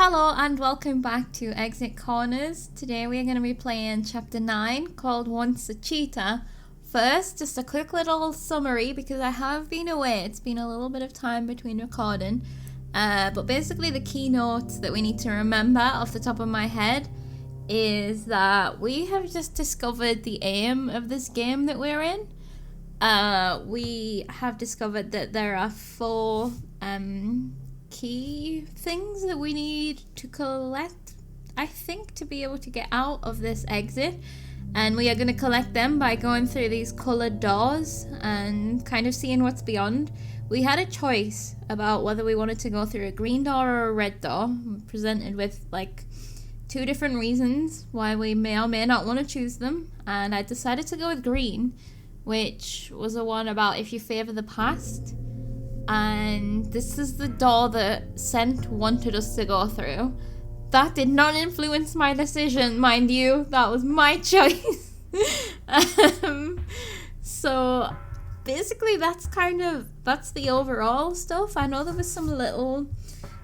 Hello and welcome back to Exit Corners. Today we are going to be playing Chapter 9 called Once a Cheetah. First, just a quick little summary because I have been away. It's been a little bit of time between recording. But basically the key notes that we need to remember off the top of my head is that we have just discovered the aim of this game that we're in. We have discovered that there are four key things that we need to collect, I think, to be able to get out of this exit, and we are going to collect them by going through these coloured doors and kind of seeing what's beyond. We had a choice about whether we wanted to go through a green door or a red door, presented with like two different reasons why we may or may not want to choose them, and I decided to go with green, which was the one about if you favour the past. And this is the door that Scent wanted us to go through. That did not influence my decision, mind you. That was my choice. So basically that's the overall stuff. I know there was some little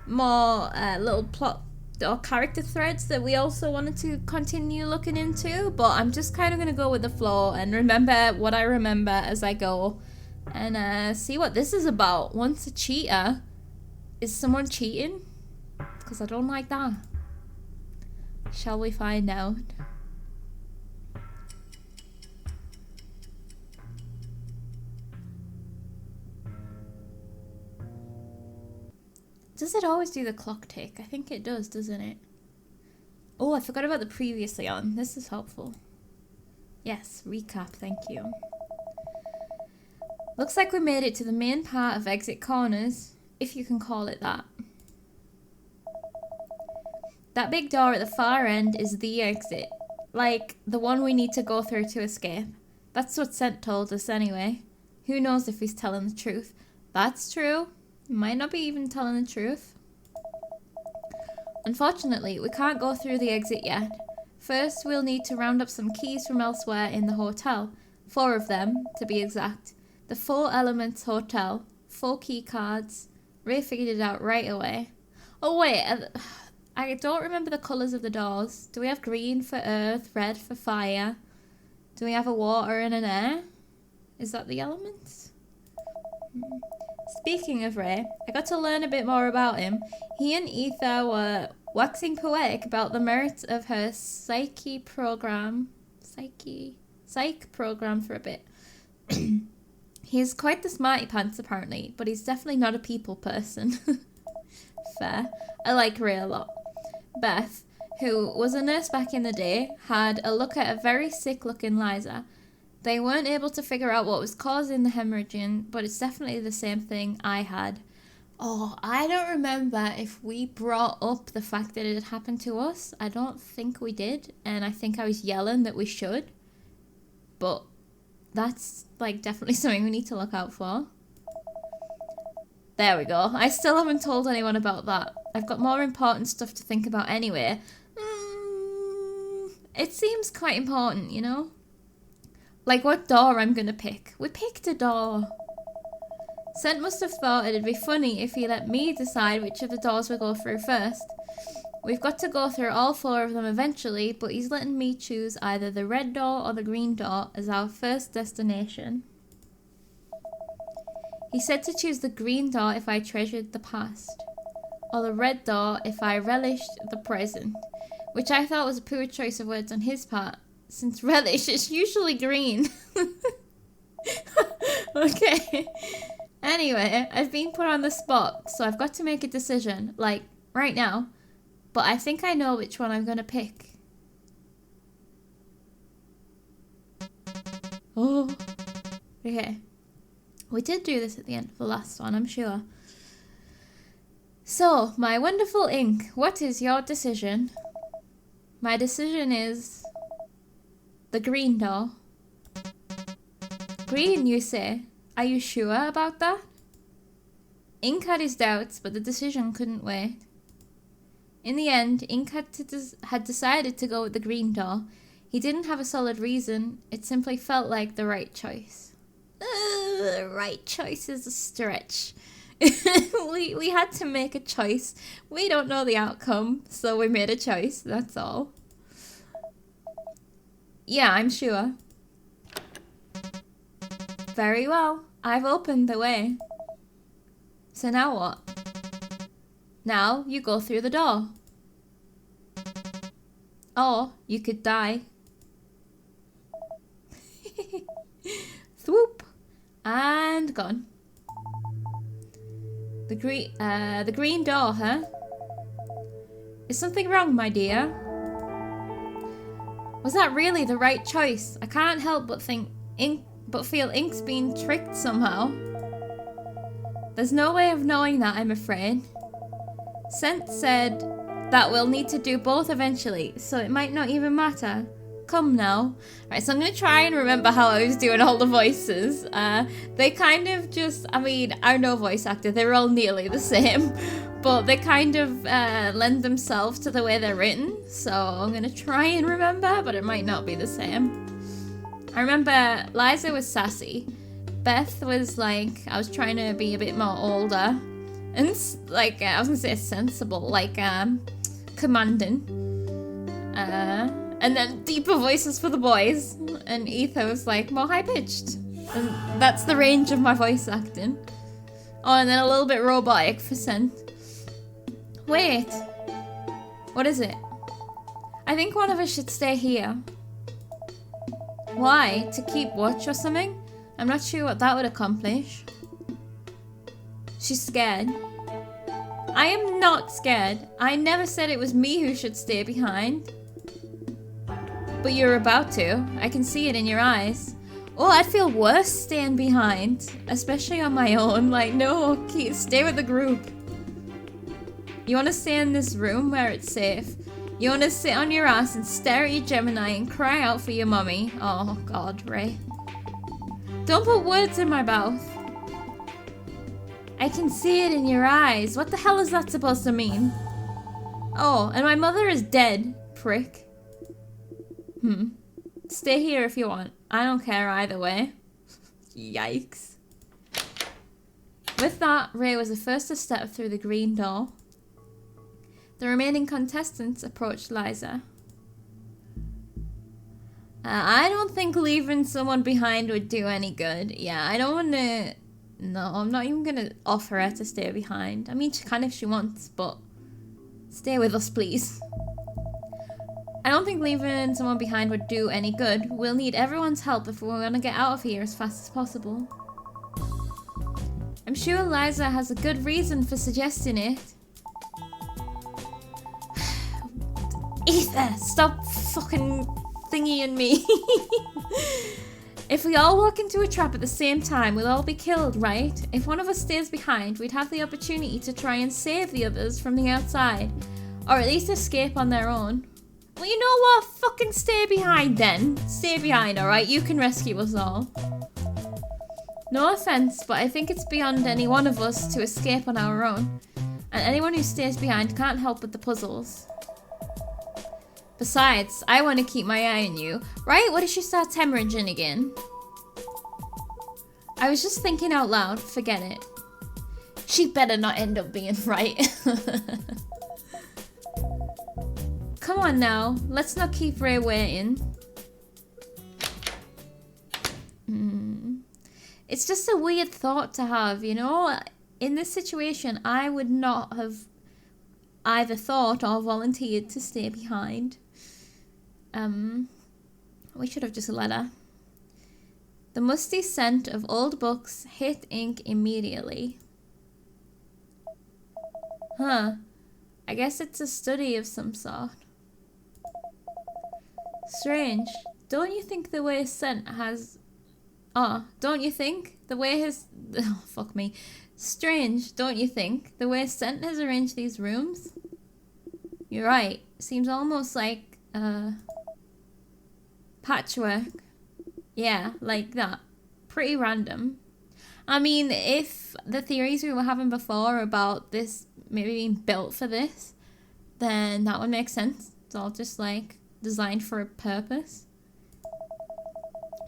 more little plot or character threads that we also wanted to continue looking into, but I'm just kind of going to go with the flow and remember what I remember as I go. And see what this is about. Once a cheetah. Is someone cheating? Because I don't like that. Shall we find out? Does it always do the clock tick? I think it does, doesn't it? Oh, I forgot about the previously on. This is helpful. Yes, recap, thank you. Looks like we made it to the main part of Exit Corners, if you can call it that. That big door at the far end is the exit, like the one we need to go through to escape. That's what Scent told us anyway. Who knows if he's telling the truth? That's true. He might not be even telling the truth. Unfortunately, we can't go through the exit yet. First, we'll need to round up some keys from elsewhere in the hotel. 4 of them, to be exact. The 4 Elements Hotel, 4 key cards. Ray figured it out right away. Oh wait, I don't remember the colours of the doors. Do we have green for earth, red for fire? Do we have a water and an air? Is that the elements? Speaking of Ray, I got to learn a bit more about him. He and Ether were waxing poetic about the merits of her psych program for a bit. He's quite the smarty pants apparently, but he's definitely not a people person. Fair. I like Ray a lot. Beth, who was a nurse back in the day, had a look at a very sick looking Liza. They weren't able to figure out what was causing the hemorrhaging, but it's definitely the same thing I had. Oh, I don't remember if we brought up the fact that it had happened to us. I don't think we did, and I think I was yelling that we should. But that's like definitely something we need to look out for. There we go. I still haven't told anyone about that. I've got more important stuff to think about anyway. It seems quite important, you know? Like what door I'm gonna pick. We picked a door. Scent must have thought it'd be funny if he let me decide which of the doors we go through first. We've got to go through all 4 of them eventually, but he's letting me choose either the red door or the green door as our first destination. He said to choose the green door if I treasured the past, or the red door if I relished the present, which I thought was a poor choice of words on his part, since relish is usually green. Okay. Anyway, I've been put on the spot, so I've got to make a decision, like, right now. But I think I know which one I'm going to pick. Oh. Okay. We did do this at the end of the last one, I'm sure. So, my wonderful ink, what is your decision? My decision is the green door. Green, you say? Are you sure about that? Ink had his doubts, but the decision couldn't wait. In the end, Ink had decided to go with the green door. He didn't have a solid reason, it simply felt like the right choice. Right choice is a stretch. we had to make a choice. We don't know the outcome, so we made a choice, that's all. Yeah, I'm sure. Very well. I've opened the way. So now what? Now you go through the door. Or you could die. Swoop. And gone. The green door, huh? Is something wrong, my dear? Was that really the right choice? I can't help but feel Ink's being tricked somehow. There's no way of knowing that, I'm afraid. Scent said that we'll need to do both eventually, so it might not even matter. Come now. Right, so I'm going to try and remember how I was doing all the voices. They kind of just, I mean, I'm no voice actor, they're all nearly the same. But they kind of lend themselves to the way they're written. So I'm going to try and remember, but it might not be the same. I remember Liza was sassy. Beth was like, I was trying to be a bit more older. And like, I was going to say sensible, like commanding. And then deeper voices for the boys. And Ether was like more high-pitched. And that's the range of my voice acting. Oh, and then a little bit robotic for Scent. Wait. What is it? I think one of us should stay here. Why? To keep watch or something? I'm not sure what that would accomplish. She's scared. I am not scared. I never said it was me who should stay behind. But you're about to. I can see it in your eyes. Oh, I'd feel worse staying behind. Especially on my own. Like, no, stay with the group. You want to stay in this room where it's safe. You want to sit on your ass and stare at your Gemini and cry out for your mummy. Oh, God, Ray. Don't put words in my mouth. I can see it in your eyes. What the hell is that supposed to mean? Oh, and my mother is dead, prick. Stay here if you want. I don't care either way. Yikes. With that, Ray was the first to step through the green door. The remaining contestants approached Liza. I don't think leaving someone behind would do any good. Yeah, I don't want to... No, I'm not even going to offer her to stay behind. I mean, she can if she wants, but... Stay with us, please. I don't think leaving someone behind would do any good. We'll need everyone's help if we're going to get out of here as fast as possible. I'm sure Liza has a good reason for suggesting it. Ether, stop fucking thingying me. If we all walk into a trap at the same time, we'll all be killed, right? If one of us stays behind, we'd have the opportunity to try and save the others from the outside. Or at least escape on their own. Well, you know what? Fucking stay behind then. Stay behind, alright? You can rescue us all. No offense, but I think it's beyond any one of us to escape on our own. And anyone who stays behind can't help with the puzzles. Besides, I want to keep my eye on you. Right? What if she starts hemorrhaging again? I was just thinking out loud. Forget it. She better not end up being right. Come on now. Let's not keep Ray waiting. It's just a weird thought to have, you know? In this situation, I would not have either thought or volunteered to stay behind. We should have just let her. The musty scent of old books hit Ink immediately. Huh. I guess it's a study of some sort. Strange. Don't you think the way Scent has... Oh, don't you think the way his... Oh, fuck me. Strange, don't you think the way Scent has arranged these rooms? You're right. Seems almost like, patchwork. Yeah, like that. Pretty random. I mean, if the theories we were having before about this maybe being built for this, then that would make sense. It's all just like designed for a purpose.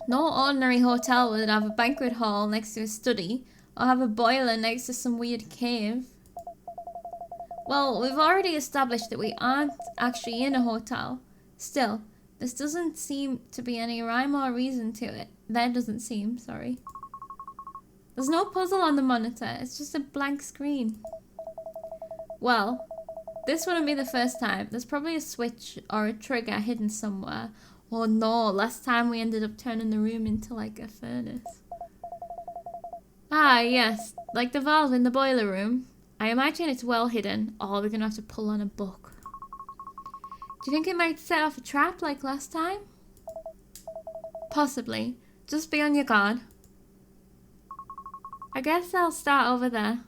No ordinary hotel would have a banquet hall next to a study, Or have a boiler next to some weird cave. Well, we've already established that we aren't actually in a hotel. Still, this doesn't seem to be any rhyme or reason to it. There doesn't seem, sorry. There's no puzzle on the monitor, it's just a blank screen. Well, this wouldn't be the first time. There's probably a switch or a trigger hidden somewhere. Oh no, last time we ended up turning the room into like a furnace. Ah, yes, like the valve in the boiler room. I imagine it's well hidden. Oh, we're gonna have to pull on a book. Do you think it might set off a trap like last time? Possibly. Just be on your guard. I guess I'll start over there.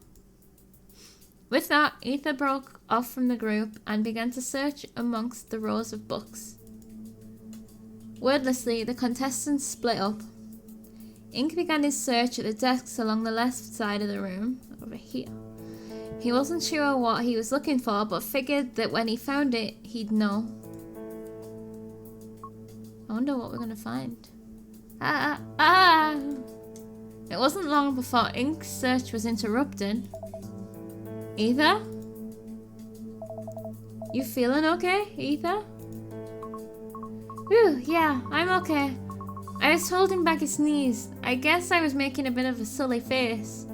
With that, Ether broke off from the group and began to search amongst the rows of books. Wordlessly, the contestants split up. Ink began his search at the desks along the left side of the room, over here. He wasn't sure what he was looking for, but figured that when he found it, he'd know. I wonder what we're gonna find. It wasn't long before Ink's search was interrupted. Ether? You feeling okay, Ether? Ooh, yeah, I'm okay. I was holding back a sneeze. I guess I was making a bit of a silly face.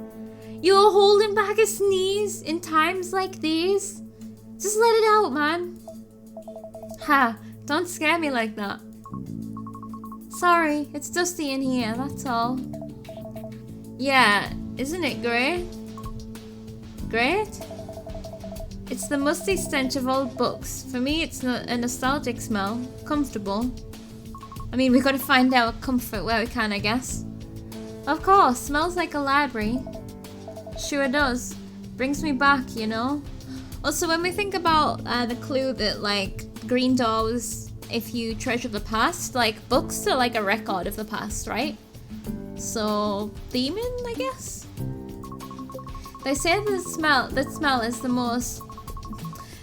You were holding back a sneeze in times like these? Just let it out, man. Ha, don't scare me like that. Sorry, it's dusty in here, that's all. Yeah, isn't it great? Great? It's the musty stench of old books. For me, it's a nostalgic smell. Comfortable. I mean, we gotta find our comfort where we can, I guess. Of course, smells like a library. Sure does. Brings me back, you know? Also, when we think about the clue that, like, green doors, if you treasure the past, like, books are like a record of the past, right? So, demon, I guess? They say that smell is the most...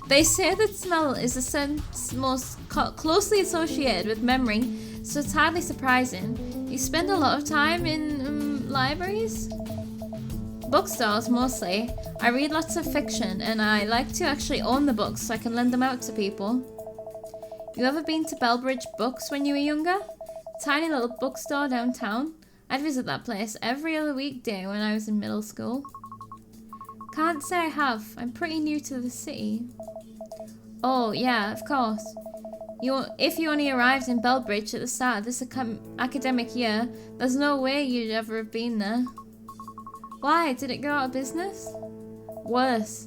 They say that smell is the sense most closely associated with memory, so it's hardly surprising. You spend a lot of time in libraries? Bookstores, mostly. I read lots of fiction, and I like to actually own the books so I can lend them out to people. You ever been to Bellbridge Books when you were younger? Tiny little bookstore downtown. I'd visit that place every other weekday when I was in middle school. Can't say I have. I'm pretty new to the city. Oh, yeah, of course. If you only arrived in Bellbridge at the start of this academic year, there's no way you'd ever have been there. Why? Did it go out of business? Worse.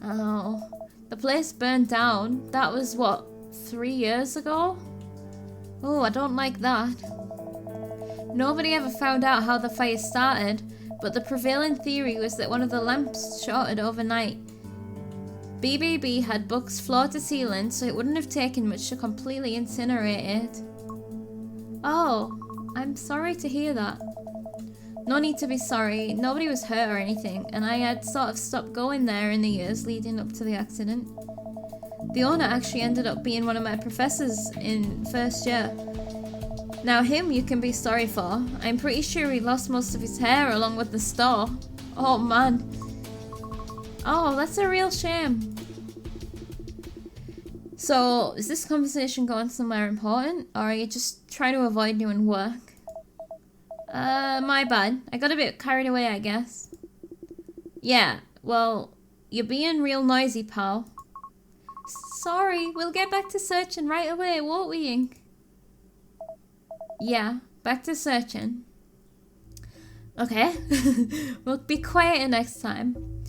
Oh, the place burned down. That was, what, 3 years ago? Oh, I don't like that. Nobody ever found out how the fire started, but the prevailing theory was that one of the lamps shorted overnight. BBB had books floor to ceiling, so it wouldn't have taken much to completely incinerate it. Oh, I'm sorry to hear that. No need to be sorry, nobody was hurt or anything, and I had sort of stopped going there in the years leading up to the accident. The owner actually ended up being one of my professors in first year. Now him you can be sorry for. I'm pretty sure he lost most of his hair along with the store. Oh man. Oh, that's a real shame. So, is this conversation going somewhere important, or are you just trying to avoid doing work? My bad. I got a bit carried away, I guess. Yeah, well, you're being real noisy, pal. Sorry, we'll get back to searching right away, won't we, Ink? Yeah, back to searching. Okay, we'll be quieter next time.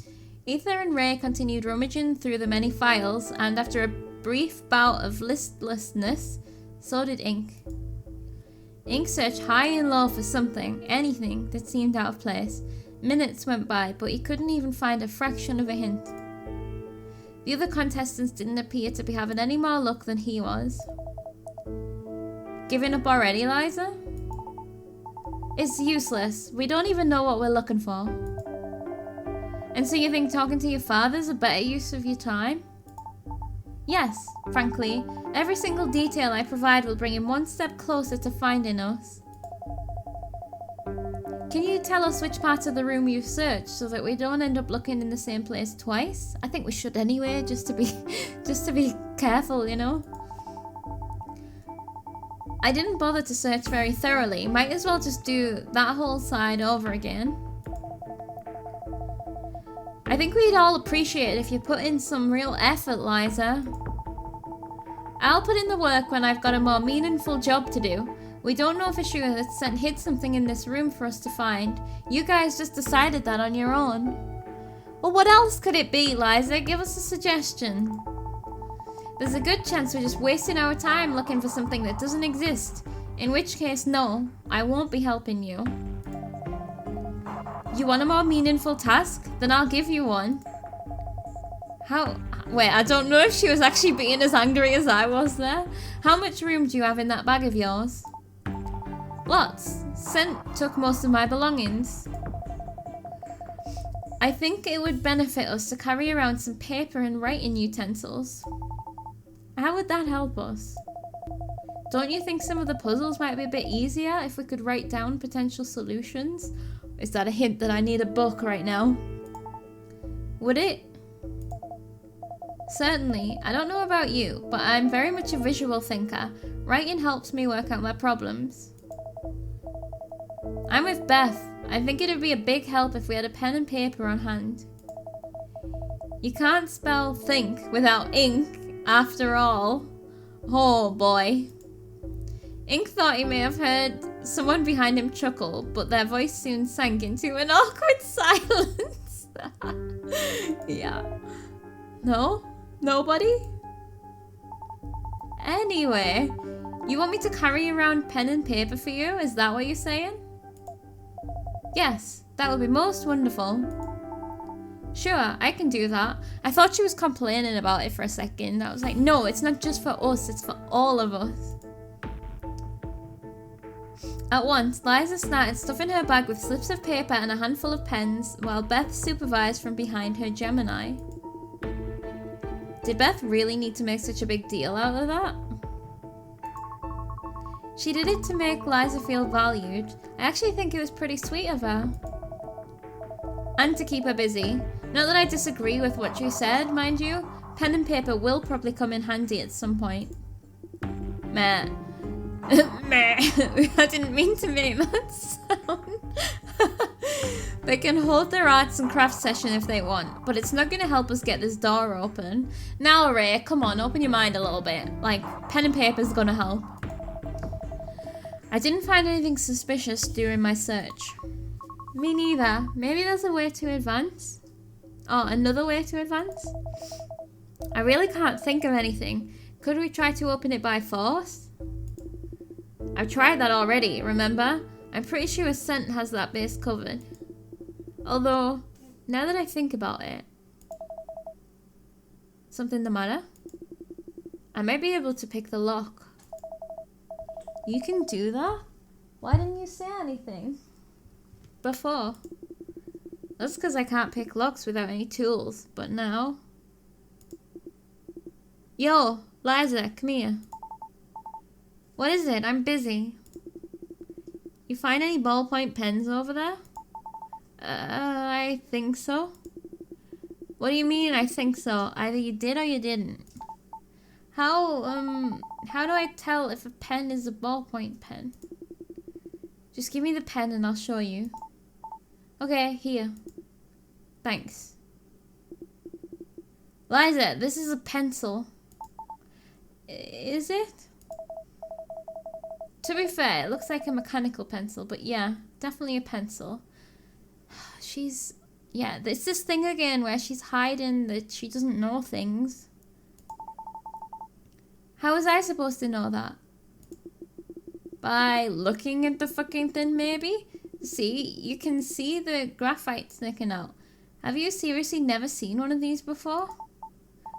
Ether and Ray continued rummaging through the many files, and after a brief bout of listlessness, so did Ink. Ink searched high and low for something, anything, that seemed out of place. Minutes went by, but he couldn't even find a fraction of a hint. The other contestants didn't appear to be having any more luck than he was. Giving up already, Liza? It's useless. We don't even know what we're looking for. And so you think talking to your father's a better use of your time? Yes, frankly. Every single detail I provide will bring him one step closer to finding us. Can you tell us which parts of the room you've searched so that we don't end up looking in the same place twice? I think we should anyway, just to be careful, you know? I didn't bother to search very thoroughly. Might as well just do that whole side over again. I think we'd all appreciate it if you put in some real effort, Liza. I'll put in the work when I've got a more meaningful job to do. We don't know for sure that hid something in this room for us to find. You guys just decided that on your own. Well, what else could it be, Liza? Give us a suggestion. There's a good chance we're just wasting our time looking for something that doesn't exist. In which case, no, I won't be helping you. You want a more meaningful task? Then I'll give you one. How? Wait, I don't know if she was actually being as angry as I was there. How much room do you have in that bag of yours? Lots. Scent took most of my belongings. I think it would benefit us to carry around some paper and writing utensils. How would that help us? Don't you think some of the puzzles might be a bit easier if we could write down potential solutions? Is that a hint that I need a book right now? Would it? Certainly. I don't know about you, but I'm very much a visual thinker. Writing helps me work out my problems. I'm with Beth. I think it'd be a big help if we had a pen and paper on hand. You can't spell think without ink, after all. Oh boy. Ink thought he may have heard someone behind him chuckle, but their voice soon sank into an awkward silence. Yeah. No? Nobody? Anyway, you want me to carry around pen and paper for you? Is that what you're saying? Yes, that would be most wonderful. Sure, I can do that. I thought she was complaining about it for a second. I was like, no, it's not just for us, it's for all of us. At once, Liza started stuffing her bag with slips of paper and a handful of pens, while Beth supervised from behind her Gemini. Did Beth really need to make such a big deal out of that? She did it to make Liza feel valued. I actually think it was pretty sweet of her. And to keep her busy. Not that I disagree with what you said, mind you. Pen and paper will probably come in handy at some point. Meh. Meh. I didn't mean to make that sound. They can hold their arts and crafts session if they want, but it's not going to help us get this door open. Now, Ray, come on, open your mind a little bit. Like, pen and paper's going to help. I didn't find anything suspicious during my search. Me neither. Maybe there's a way to advance? Oh, another way to advance? I really can't think of anything. Could we try to open it by force? I've tried that already, remember? I'm pretty sure Scent has that base covered. Although, now that I think about it... Something the matter? I might be able to pick the lock. You can do that? Why didn't you say anything before? That's because I can't pick locks without any tools, but now... Yo, Liza, come here. What is it? I'm busy. You find any ballpoint pens over there? I think so. What do you mean, I think so? Either you did or you didn't. How do I tell if a pen is a ballpoint pen? Just give me the pen and I'll show you. Okay, here. Thanks. Liza, this is a pencil. Is it? To be fair, it looks like a mechanical pencil, but yeah, definitely a pencil. She's... yeah, it's this thing again where she's hiding that she doesn't know things. How was I supposed to know that? By looking at the fucking thing, maybe? See, you can see the graphite sticking out. Have you seriously never seen one of these before?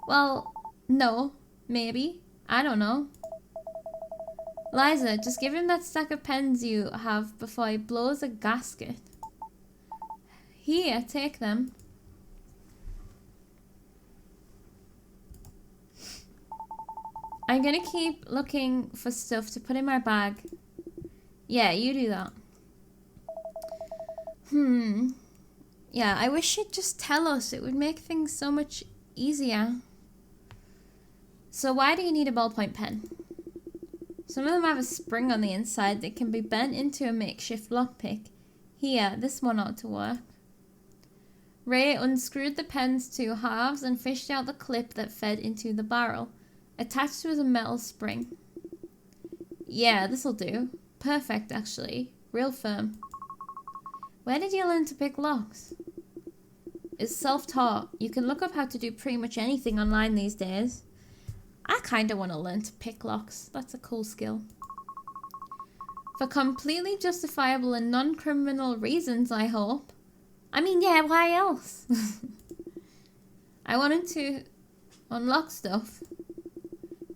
Well, no, maybe. I don't know. Liza, just give him that stack of pens you have before he blows a gasket. Here, take them. I'm gonna keep looking for stuff to put in my bag. Yeah, you do that. Yeah, I wish she'd just tell us. It would make things so much easier. So why do you need a ballpoint pen? Some of them have a spring on the inside that can be bent into a makeshift lockpick. Here, this one ought to work. Ray unscrewed the pen's two halves and fished out the clip that fed into the barrel. Attached was a metal spring. Yeah, this'll do. Perfect, actually. Real firm. Where did you learn to pick locks? It's self-taught. You can look up how to do pretty much anything online these days. I kinda want to learn to pick locks. That's a cool skill. For completely justifiable and non-criminal reasons, I hope. I mean, yeah, why else? I wanted to unlock stuff.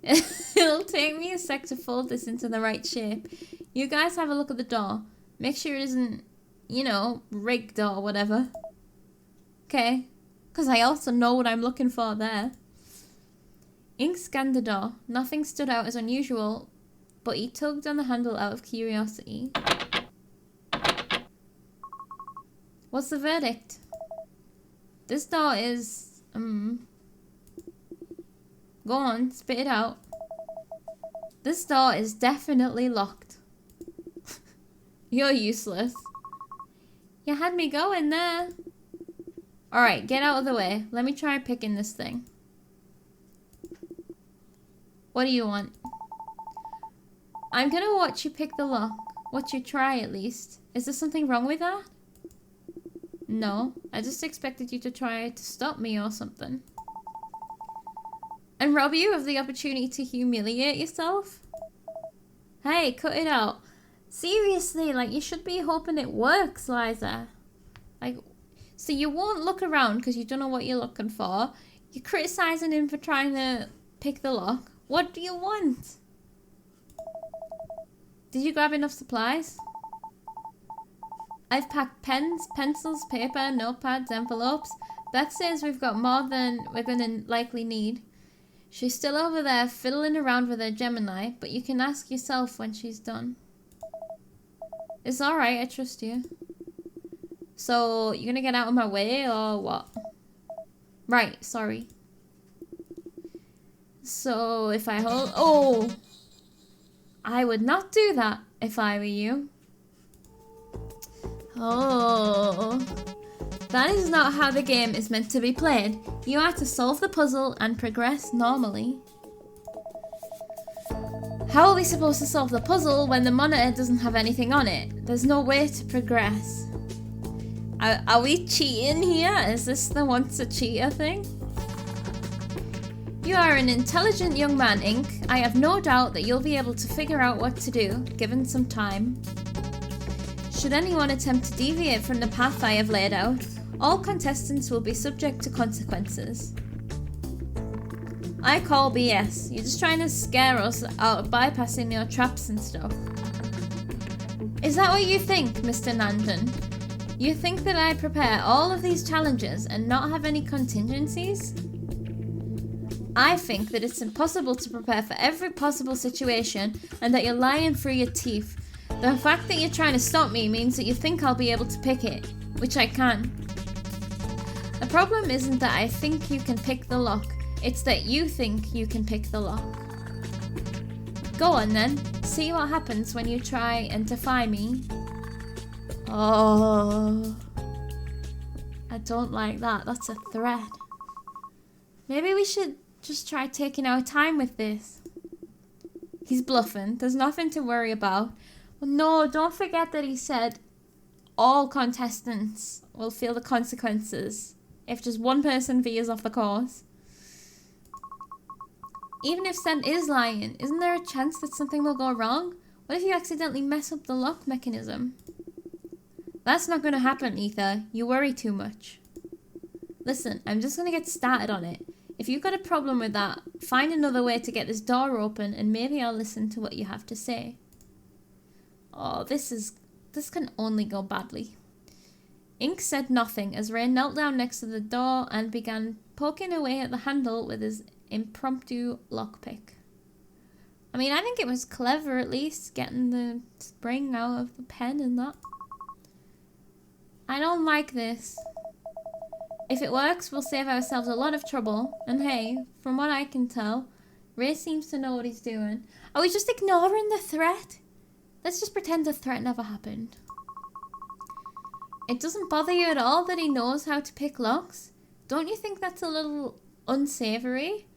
It'll take me a sec to fold this into the right shape. You guys have a look at the door. Make sure it isn't, you know, rigged or whatever. Okay. Because I also know what I'm looking for there. Ink scanned the door. Nothing stood out as unusual, but he tugged on the handle out of curiosity. What's the verdict? This door is... Go on, spit it out. This door is definitely locked. You're useless. You had me going there. Alright, get out of the way. Let me try picking this thing. What do you want? I'm gonna watch you pick the lock. Watch you try, at least. Is there something wrong with that? No, I just expected you to try to stop me or something. And rob you of the opportunity to humiliate yourself? Hey, cut it out. Seriously, like, you should be hoping it works, Liza. Like, so you won't look around because you don't know what you're looking for. You're criticizing him for trying to pick the lock. What do you want? Did you grab enough supplies? I've packed pens, pencils, paper, notepads, envelopes. That says we've got more than we're gonna likely need. She's still over there fiddling around with her Gemini, but you can ask yourself when she's done. It's alright, I trust you. So, you're gonna get out of my way or what? Right, sorry. So, if I hold... Oh! I would not do that if I were you. Oh. That is not how the game is meant to be played. You are to solve the puzzle and progress normally. How are we supposed to solve the puzzle when the monitor doesn't have anything on it? There's no way to progress. Are we cheating here? Is this the once a cheater thing? You are an intelligent young man, Ink. I have no doubt that you'll be able to figure out what to do, given some time. Should anyone attempt to deviate from the path I have laid out, all contestants will be subject to consequences. I call BS. You're just trying to scare us out of bypassing your traps and stuff. Is that what you think, Mr. Nandan? You think that I prepare all of these challenges and not have any contingencies? I think that it's impossible to prepare for every possible situation and that you're lying through your teeth. The fact that you're trying to stop me means that you think I'll be able to pick it, which I can. The problem isn't that I think you can pick the lock, it's that you think you can pick the lock. Go on then, see what happens when you try and defy me. Oh, I don't like that, that's a threat. Maybe we should just try taking our time with this. He's bluffing, there's nothing to worry about. Well, no, don't forget that he said all contestants will feel the consequences if just one person veers off the course. Even if Sent is lying, isn't there a chance that something will go wrong? What if you accidentally mess up the lock mechanism? That's not going to happen, Ether. You worry too much. Listen, I'm just going to get started on it. If you've got a problem with that, find another way to get this door open and maybe I'll listen to what you have to say. Oh, this can only go badly. Ink said nothing as Ray knelt down next to the door and began poking away at the handle with his impromptu lockpick. I mean, I think it was clever at least, getting the spring out of the pen and that. I don't like this. If it works, we'll save ourselves a lot of trouble. And hey, from what I can tell, Ray seems to know what he's doing. Are we just ignoring the threat? Let's just pretend the threat never happened. It doesn't bother you at all that he knows how to pick locks? Don't you think that's a little unsavory?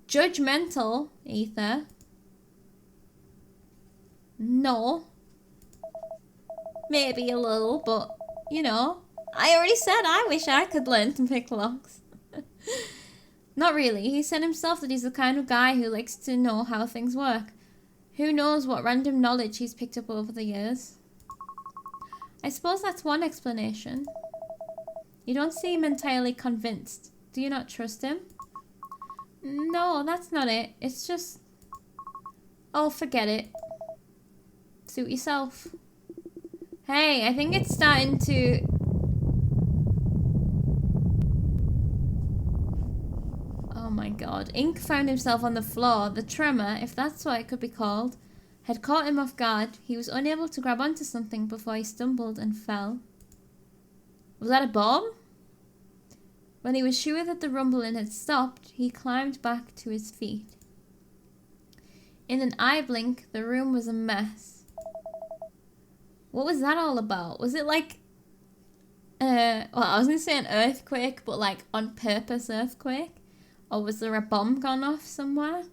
Judgmental, Ether. No. Maybe a little, but, you know. I already said I wish I could learn to pick locks. Not really. He said himself that he's the kind of guy who likes to know how things work. Who knows what random knowledge he's picked up over the years. I suppose that's one explanation. You don't seem entirely convinced. Do you not trust him? No, that's not it. It's just... Oh, forget it. Suit yourself. Hey, I think it's starting to... Oh my god. Ink found himself on the floor. The tremor, if that's what it could be called, had caught him off guard. He was unable to grab onto something before he stumbled and fell. Was that a bomb? When he was sure that the rumbling had stopped, he climbed back to his feet. In an eye blink, the room was a mess. What was that all about? Was it like... well, I was going to say an earthquake, but like on purpose earthquake? Or was there a bomb gone off somewhere?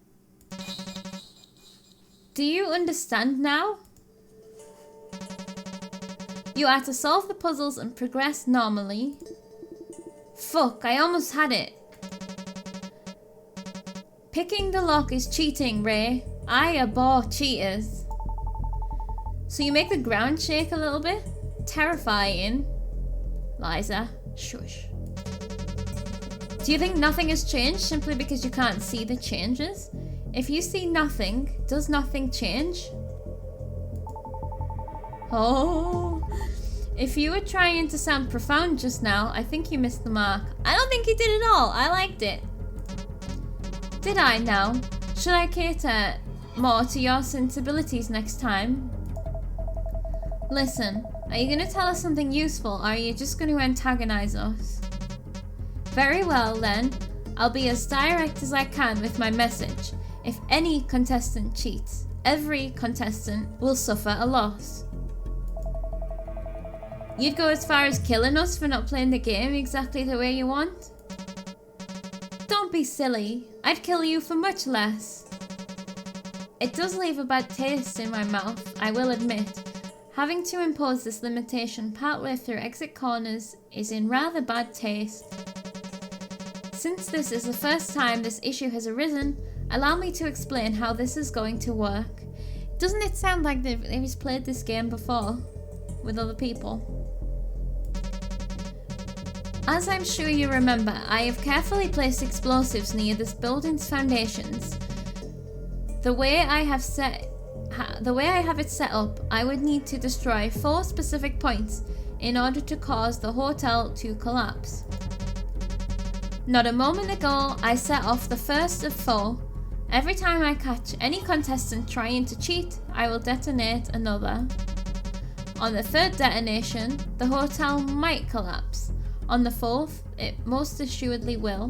Do you understand now? You are to solve the puzzles and progress normally. Fuck, I almost had it. Picking the lock is cheating, Ray. I abhor cheaters. So you make the ground shake a little bit? Terrifying. Liza, shush. Do you think nothing has changed simply because you can't see the changes? If you see nothing, does nothing change? Oh, if you were trying to sound profound just now, I think you missed the mark. I don't think you did at all. I liked it. Did I now? Should I cater more to your sensibilities next time? Listen, are you going to tell us something useful or are you just going to antagonize us? Very well then, I'll be as direct as I can with my message. If any contestant cheats, every contestant will suffer a loss. You'd go as far as killing us for not playing the game exactly the way you want? Don't be silly. I'd kill you for much less. It does leave a bad taste in my mouth, I will admit. Having to impose this limitation partway through exit corners is in rather bad taste. Since this is the first time this issue has arisen, allow me to explain how this is going to work. Doesn't it sound like they've played this game before with other people? As I'm sure you remember, I have carefully placed explosives near this building's foundations. The way I have it set up, I would need to destroy 4 specific points in order to cause the hotel to collapse. Not a moment ago, I set off the first of 4. Every time I catch any contestant trying to cheat, I will detonate another. On the 3rd detonation, the hotel might collapse. On the 4th, it most assuredly will.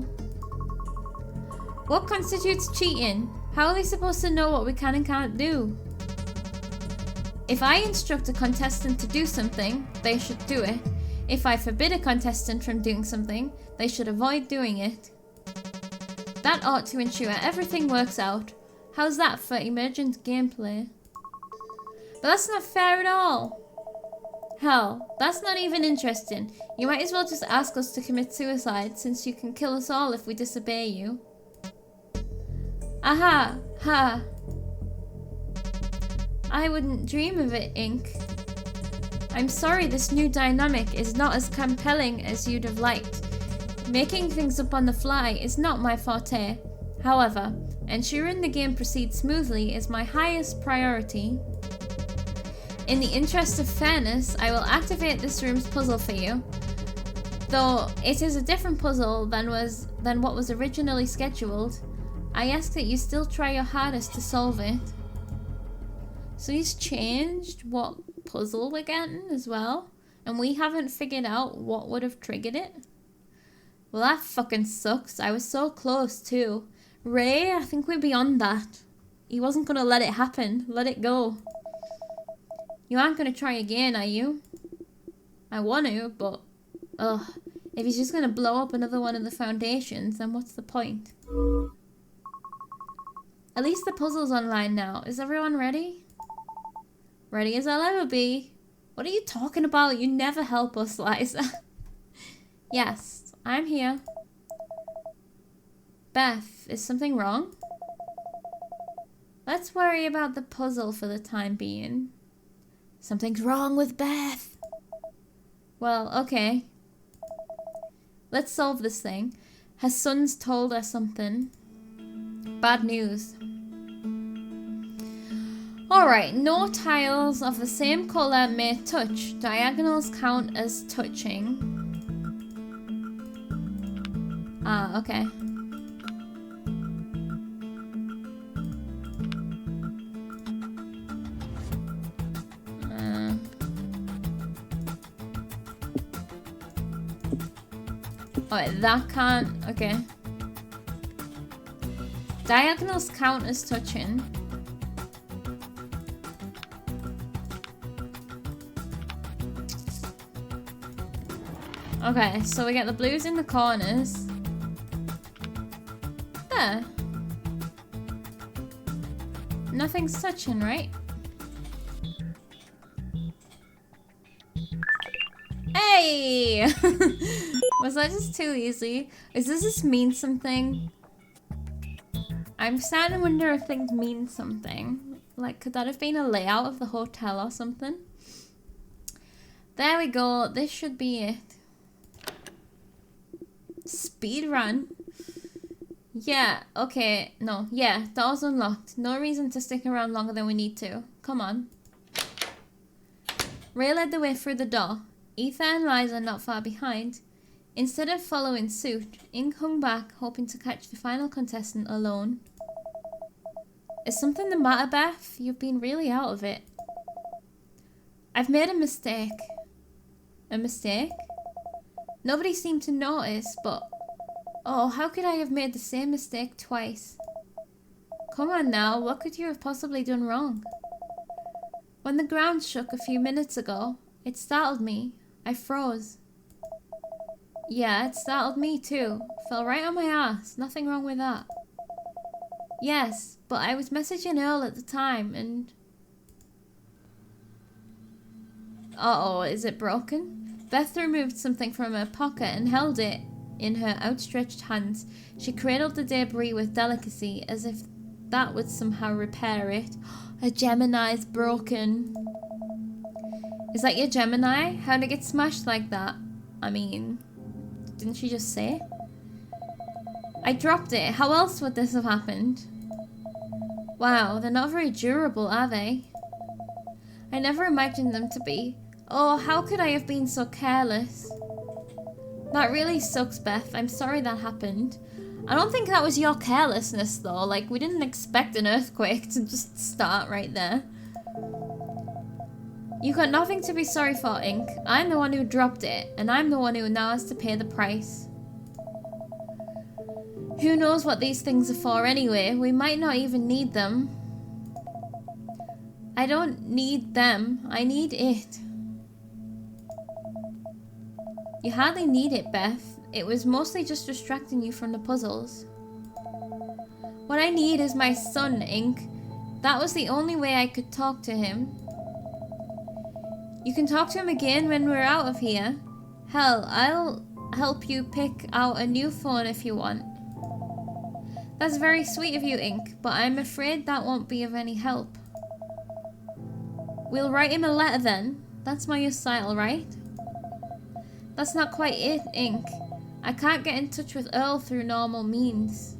What constitutes cheating? How are they supposed to know what we can and can't do? If I instruct a contestant to do something, they should do it. If I forbid a contestant from doing something, they should avoid doing it. That ought to ensure everything works out. How's that for emergent gameplay? But that's not fair at all. Hell, that's not even interesting. You might as well just ask us to commit suicide, since you can kill us all if we disobey you. Aha! Ha! I wouldn't dream of it, Ink. I'm sorry this new dynamic is not as compelling as you'd have liked. Making things up on the fly is not my forte. However, ensuring the game proceeds smoothly is my highest priority. In the interest of fairness, I will activate this room's puzzle for you. Though it is a different puzzle than what was originally scheduled, I ask that you still try your hardest to solve it. So he's changed what puzzle we're getting as well. and we haven't figured out what would have triggered it? Well, that fucking sucks. I was so close too. Ray, I think we're beyond that. He wasn't gonna let it happen. Let it go. You aren't gonna try again, are you? I want to, but... ugh. If he's just gonna blow up another one of the foundations, then what's the point? At least the puzzle's online now. Is everyone ready? Ready as I'll ever be. What are you talking about? You never help us, Liza. Yes, I'm here. Beth, is something wrong? Let's worry about the puzzle for the time being. Something's wrong with Beth. Well, okay. Let's solve this thing. Her son's told her something. Bad news. Alright, no tiles of the same colour may touch. Diagonals count as touching. Ah, okay. Alright, that can't... okay. Diagonals count as touching. Okay, so we get the blues in the corners. There. Nothing's touching, right? Hey! Was that just too easy? Does this mean something? I'm starting to wonder if things mean something. Like, could that have been a layout of the hotel or something? There we go. This should be it. Speed run. Yeah, okay. No, yeah. Door's unlocked. No reason to stick around longer than we need to. Come on. Ray led the way through the door. Ether and Liza not far behind. Instead of following suit, Ink hung back, hoping to catch the final contestant alone. Is something the matter, Beth? You've been really out of it. I've made a mistake. A mistake? Nobody seemed to notice, but... oh, how could I have made the same mistake twice? Come on now, what could you have possibly done wrong? When the ground shook a few minutes ago, it startled me. I froze. Yeah, it startled me too. Fell right on my ass. Nothing wrong with that. Yes, but I was messaging Earl at the time and... uh-oh, is it broken? Beth removed something from her pocket and held it in her outstretched hands. She cradled the debris with delicacy, as if that would somehow repair it. A Gemini's broken. Is that your Gemini? How'd it get smashed like that? I mean, didn't she just say? I dropped it. How else would this have happened? Wow, they're not very durable, are they? I never imagined them to be. Oh, how could I have been so careless? That really sucks, Beth. I'm sorry that happened. I don't think that was your carelessness, though. Like, we didn't expect an earthquake to just start right there. You got nothing to be sorry for, Ink. I'm the one who dropped it, and I'm the one who now has to pay the price. Who knows what these things are for anyway? We might not even need them. I don't need them. I need it. You hardly need it, Beth. It was mostly just distracting you from the puzzles. What I need is my son, Ink. That was the only way I could talk to him. You can talk to him again when we're out of here. Hell, I'll help you pick out a new phone if you want. That's very sweet of you, Ink, but I'm afraid that won't be of any help. We'll write him a letter then. That's my new style, right? That's not quite it, Ink. I can't get in touch with Earl through normal means.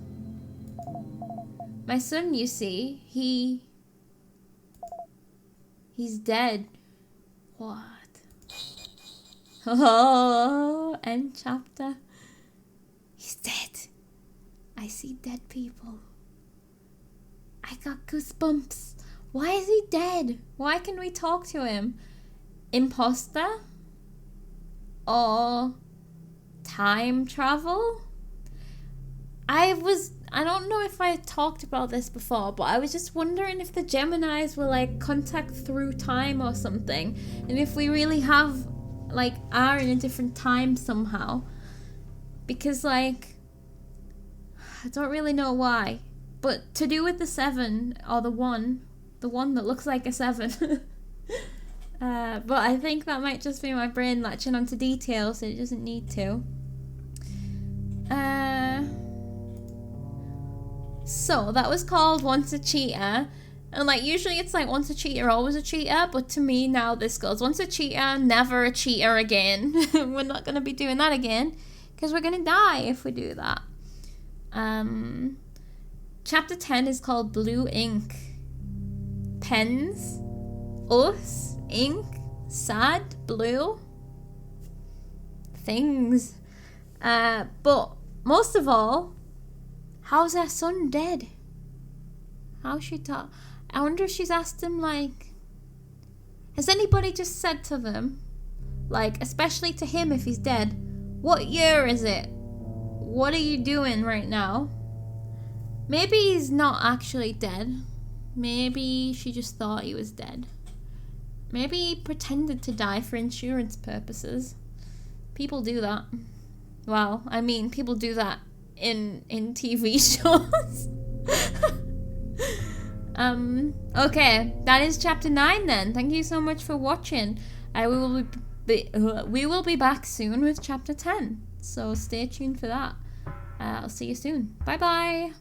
My son, you see, he's dead. What? Oh, end chapter. He's dead. I see dead people. I got goosebumps. Why is he dead? Why can we talk to him? Imposter? or time travel. I don't know if I talked about this before, but I was just wondering if the Geminis were like contact through time or something, and if we really are in a different time somehow, because like I don't really know why, but to do with the 7 or the one that looks like a 7. But I think that might just be my brain latching onto details it doesn't need to. So that was called Once a Cheater, and like usually it's like once a cheater always a cheater, but to me now this goes once a cheater never a cheater again. We're not going to be doing that again because we're going to die if we do that. Chapter 10 is called Blue Ink. Pens, us, ink, sad, blue, things. But most of all, how's her son dead? How's she talk? I wonder if she's asked him, like, has anybody just said to them, like, especially to him if he's dead, what year is it? What are you doing right now? Maybe he's not actually dead. Maybe she just thought he was dead. Maybe he pretended to die for insurance purposes. People do that. Well, I mean, people do that in TV shows. Okay, that is chapter 9 then. Thank you so much for watching. We will be back soon with chapter 10. So stay tuned for that. I'll see you soon. Bye bye.